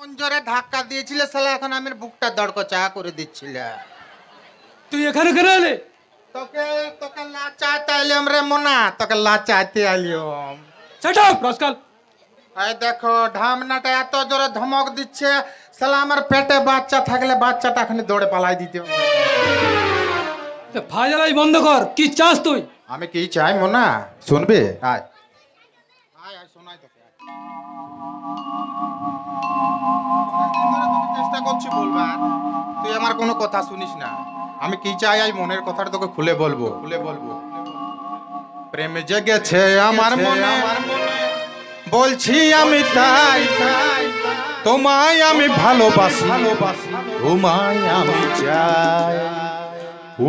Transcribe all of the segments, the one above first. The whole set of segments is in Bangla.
এমন জোরে ধাক্কা দিয়েছিলে শালা, এখন আমি বুকটা দড়কচা করে দিচ্ছিল। তুই এখানে কেন এলে? তোকে তোকে লাচাইতে আইলাম রে মোনা, তোকে লাচাইতে আইলাম। Set up rascal. এই দেখো ঢামনাটা এত জোরে ধমক দিচ্ছে শালা, আমার পেটে বাচ্চা থাকলে বাচ্চাটা এখানে দৌড়ে পালাই দিত। ফাজলাই বন্ধ কর। কি চাস তুই? আমি কি চাই মোনা শুনবি? আয় আয় আয় শোনাই তোকে। অনেকদিন ধরে তোকে চেষ্টা করছি বলবার, তুই আমার কোনো কথা শুনিস না। আমি কি চাই আজ মনের কথাটা তোকে খুলে বলবো। প্রেম জেগেছে আমার মনে, বলছি আমি তাই, তোমায় আমি ভালোবাসি, তোমায় আমি চাই।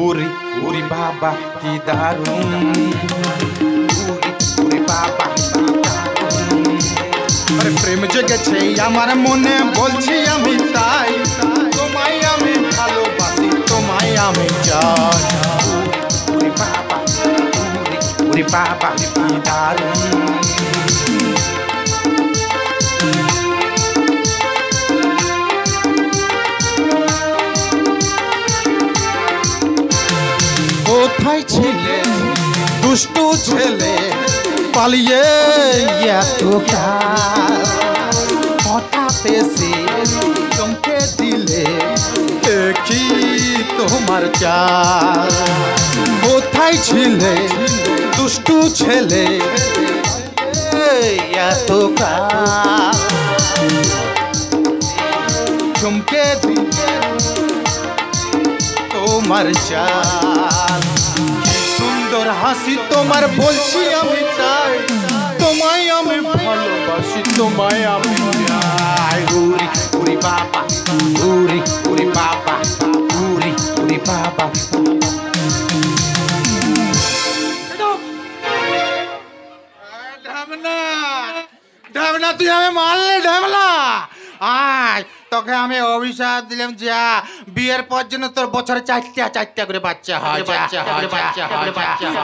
উরি উরি বাবা কি দারুণ, উরি উরি বাবা কি দারুণ। আরে প্রেম জেগেছে আমার মনে, বলছি আমি তাই, তোমায় আমি ভালোবাসি, তোমায় আমি চাই। উরি বাবা, উরি বাবা কি দারুণ। কোথায় ছিলে দুষ্টু ছেলে, পালিয়ে এতকাল, হঠাৎ এসে চমকে দিলে কি তোমার চাল। কোথায় ছিলে দুষ্টু ছেলে, এতকাল, চমকে দিলে তোমার চাল। সুন্দর হাসি তোমার, বলছি আমি চাই, তোমায় আমি ভালোবাসি, তোমায় আমি চাই। উরি উরি বাবা, উরি উরি বাবা, উরি উরি বাবা। ঢামনা ঢামনা, তুই আমি মারলে ঢামলা। আয় তোকে আমি অভিশাপ দিলাম, যা বিয়ের পর জন্য তোর বছরে চারটা করে বাচ্চা হয়।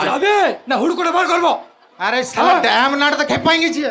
যাবে না হুড় করে বার করবো? আরে শালা ঢামনাটা তো খেপাই গেছি।